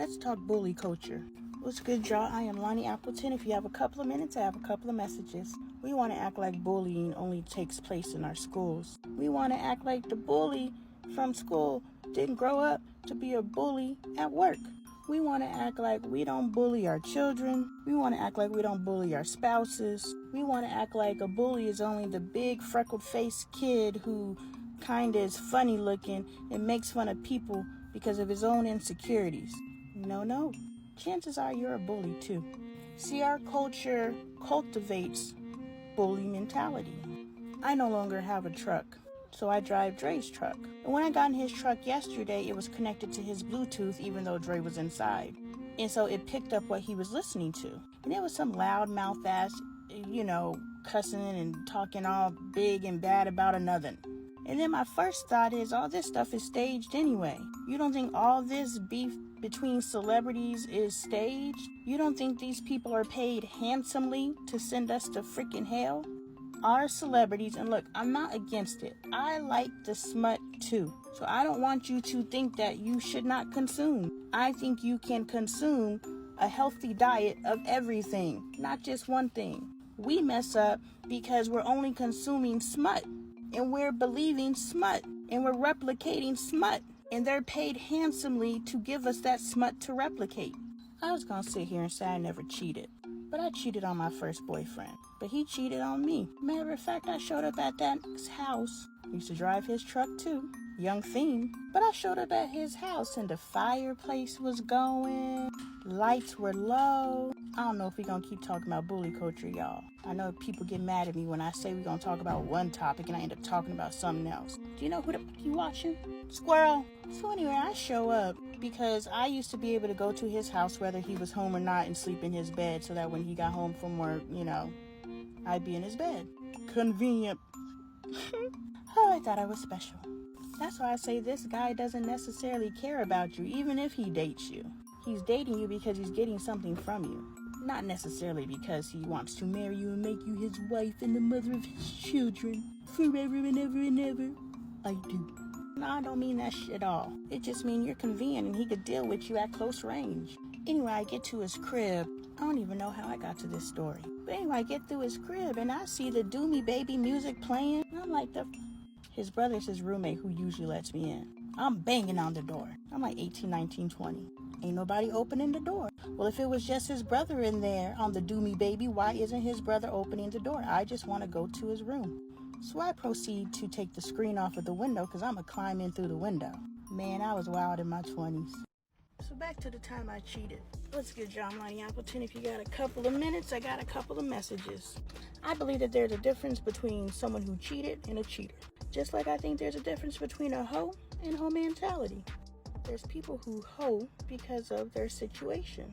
Let's talk bully culture. What's good, y'all? I am Lonnie Appleton. If you have a couple of minutes, I have a couple of messages. We want to act like bullying only takes place in our schools. We want to act like the bully from school didn't grow up to be a bully at work. We want to act like we don't bully our children. We want to act like we don't bully our spouses. We want to act like a bully is only the big freckled-faced kid who kind of is funny looking and makes fun of people because of his own insecurities. No. Chances are you're a bully too. See, our culture cultivates bully mentality. I no longer have a truck, so I drive Dre's truck. And when I got in his truck yesterday, it was connected to his Bluetooth even though Dre was inside. And so it picked up what he was listening to. And it was some loudmouth ass, cussing and talking all big and bad about another. And then my first thought is all this stuff is staged anyway. You don't think all this beef between celebrities is staged? You don't think these people are paid handsomely to send us to freaking hell? Our celebrities, and look, I'm not against it. I like the smut too. So I don't want you to think that you should not consume. I think you can consume a healthy diet of everything, not just one thing. We mess up because we're only consuming smut. And we're believing smut, and we're replicating smut, and they're paid handsomely to give us that smut to replicate. I was gonna sit here and say I never cheated, but I cheated on my first boyfriend, but he cheated on me. Matter of fact, I showed up at that house. Used to drive his truck too, young theme, but I showed up at his house and the fireplace was going, lights were low. I don't know if we're gonna keep talking about bully culture, y'all. I know people get mad at me when I say we're gonna talk about one topic and I end up talking about something else. Do you know who the fuck you watching? Squirrel. So anyway, I show up because I used to be able to go to his house whether he was home or not and sleep in his bed so that when he got home from work, I'd be in his bed. Convenient. Oh, I thought I was special. That's why I say this guy doesn't necessarily care about you, even if he dates you. He's dating you because he's getting something from you. Not necessarily because he wants to marry you and make you his wife and the mother of his children. Forever and ever and ever. I do. No, I don't mean that shit at all. It just means you're convenient and he could deal with you at close range. Anyway, I get to his crib. I don't even know how I got to this story. But anyway, I get through his crib and I see the Do Me Baby music playing. And I'm like, his brother's his roommate who usually lets me in. I'm banging on the door. I'm like 18, 19, 20. Ain't nobody opening the door. Well, if it was just his brother in there on the Do Me Baby, why isn't his brother opening the door? I just want to go to his room. So I proceed to take the screen off of the window because I'm going to climb in through the window. Man, I was wild in my 20s. So back to the time I cheated. What's good, John Lonnie Appleton? If you got a couple of minutes, I got a couple of messages. I believe that there's a difference between someone who cheated and a cheater. Just like I think there's a difference between a hoe and hoe mentality. There's people who hoe because of their situation.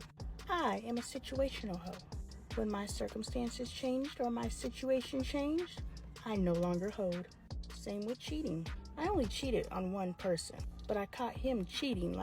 I am a situational hoe. When my circumstances changed or my situation changed, I no longer hoed. Same with cheating. I only cheated on one person, but I caught him cheating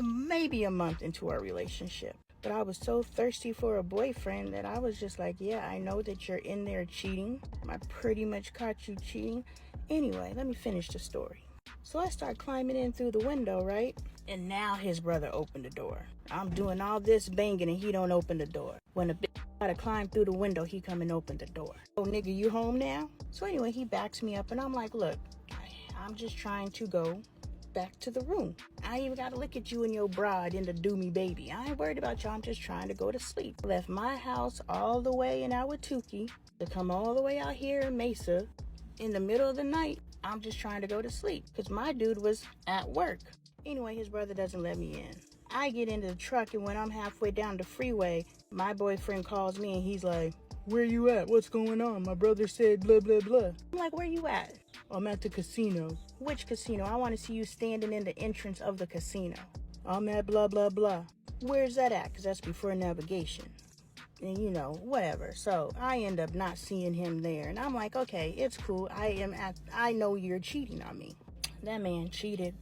maybe a month into our relationship. But I was so thirsty for a boyfriend that I was just like, yeah, I know that you're in there cheating. I pretty much caught you cheating. Anyway, let me finish the story. So I start climbing in through the window, right? And now his brother opened the door. I'm doing all this banging and he don't open the door. When a bitch gotta climb through the window, he come and open the door. Oh, nigga, you home now? So anyway, he backs me up and I'm like, look, I'm just trying to go back to the room. I ain't even gotta look at you and your bride in the Do Me Baby. I ain't worried about you. I'm just trying to go to sleep. Left my house all the way in Ahwatukee to come all the way out here in Mesa in the middle of the night. I'm just trying to go to sleep because my dude was at work. Anyway, his brother doesn't let me in. I get into the truck and when I'm halfway down the freeway, my boyfriend calls me and he's like, where you at? What's going on? My brother said blah, blah, blah. I'm like, where you at? I'm at the casino. Which casino? I want to see you standing in the entrance of the casino. I'm at blah, blah, blah. Where's that at? Because that's before navigation. And whatever. So I end up not seeing him there. And I'm like, okay, it's cool. I know you're cheating on me. That man cheated.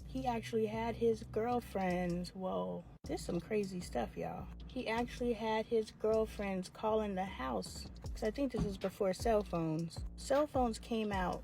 He actually had his girlfriends. Whoa, this is some crazy stuff, y'all. He actually had his girlfriends calling the house. Because I think this was before cell phones. Cell phones came out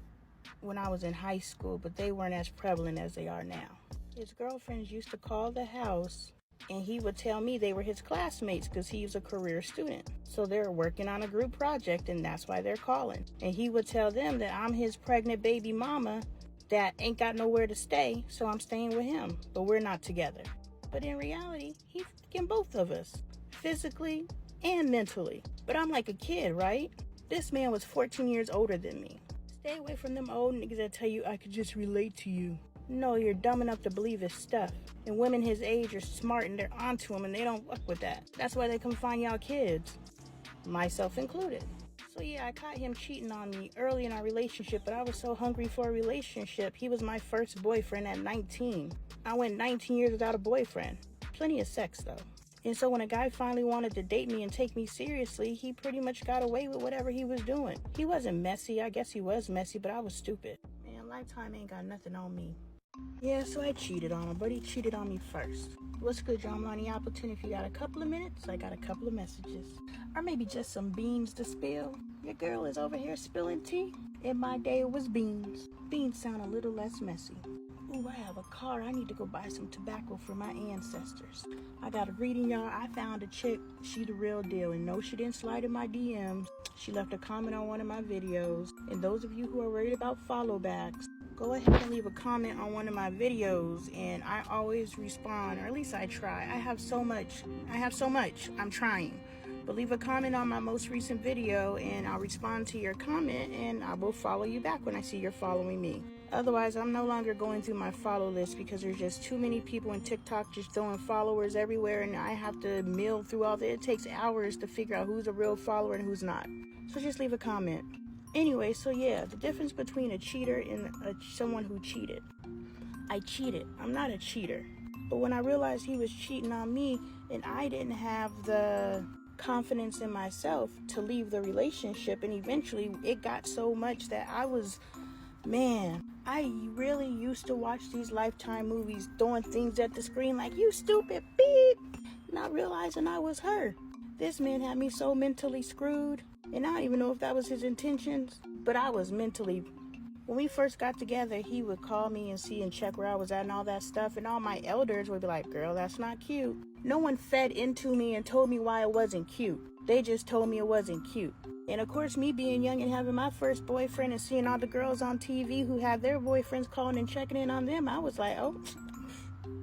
when I was in high school, but they weren't as prevalent as they are now. His girlfriends used to call the house and he would tell me they were his classmates because he was a career student. So they're working on a group project and that's why they're calling. And he would tell them that I'm his pregnant baby mama that ain't got nowhere to stay, so I'm staying with him, but we're not together. But in reality, he's fucking both of us, physically and mentally. But I'm like a kid, right? This man was 14 years older than me. Stay away from them old niggas that tell you I could just relate to you. No, you're dumb enough to believe his stuff. And women his age are smart and they're onto him and they don't fuck with that. That's why they come find y'all kids, myself included. So yeah, I caught him cheating on me early in our relationship, but I was so hungry for a relationship. He was my first boyfriend at 19. I went 19 years without a boyfriend. Plenty of sex though. And so when a guy finally wanted to date me and take me seriously, he pretty much got away with whatever he was doing. He wasn't messy. I guess he was messy, but I was stupid. Man, Lifetime ain't got nothing on me. Yeah, so I cheated on him, but he cheated on me first. What's good, John Lonnie Appleton? If you got a couple of minutes, I got a couple of messages. Or maybe just some beans to spill. Your girl is over here spilling tea. In my day, it was beans. Beans sound a little less messy. Ooh, I have a car. I need to go buy some tobacco for my ancestors. I got a reading, y'all. I found a chick. She the real deal. And no, she didn't slide in my DMs. She left a comment on one of my videos. And those of you who are worried about follow backs, go ahead and leave a comment on one of my videos. And I always respond, or at least I try. I have so much. I'm trying. But leave a comment on my most recent video and I'll respond to your comment and I will follow you back when I see you're following me. Otherwise, I'm no longer going through my follow list because there's just too many people in TikTok just throwing followers everywhere and I have to mill through all that. It takes hours to figure out who's a real follower and who's not. So just leave a comment. Anyway, so yeah, the difference between a cheater and someone who cheated. I cheated. I'm not a cheater. But when I realized he was cheating on me and I didn't have the confidence in myself to leave the relationship, and eventually it got so much that I really used to watch these Lifetime movies throwing things at the screen like, you stupid beep, not realizing I was her. This man had me so mentally screwed, and I don't even know if that was his intentions, but I was mentally. When we first got together, he would call me and see and check where I was at and all that stuff, and all my elders would be like, girl, that's not cute. No one fed into me and told me why it wasn't cute. They just told me it wasn't cute. And of course, me being young and having my first boyfriend and seeing all the girls on TV who had their boyfriends calling and checking in on them, I was like, oh,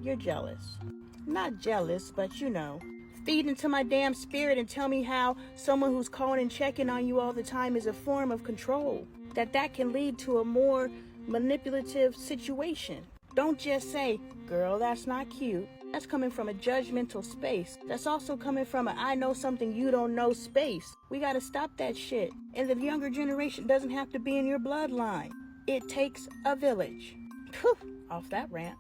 you're jealous. Not jealous, but you know, feed into my damn spirit and tell me how someone who's calling and checking on you all the time is a form of control. That can lead to a more manipulative situation. Don't just say, girl, that's not cute. That's coming from a judgmental space. That's also coming from a I know something you don't know space. We gotta stop that shit. And the younger generation doesn't have to be in your bloodline. It takes a village. Whew, off that rant.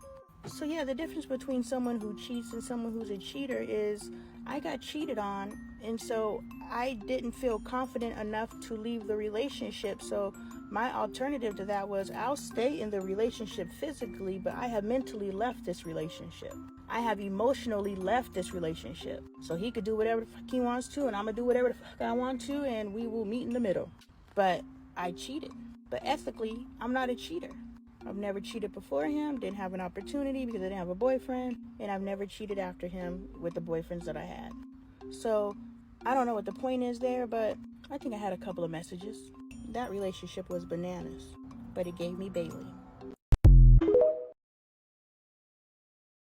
So yeah, the difference between someone who cheats and someone who's a cheater is I got cheated on, and so I didn't feel confident enough to leave the relationship. So my alternative to that was I'll stay in the relationship physically, but I have mentally left this relationship. I have emotionally left this relationship. So he could do whatever the fuck he wants to, and I'm gonna do whatever the fuck I want to, and we will meet in the middle. But I cheated. But ethically, I'm not a cheater. I've never cheated before him, didn't have an opportunity because I didn't have a boyfriend, and I've never cheated after him with the boyfriends that I had. So I don't know what the point is there, but I think I had a couple of messages. That relationship was bananas, but it gave me Bailey.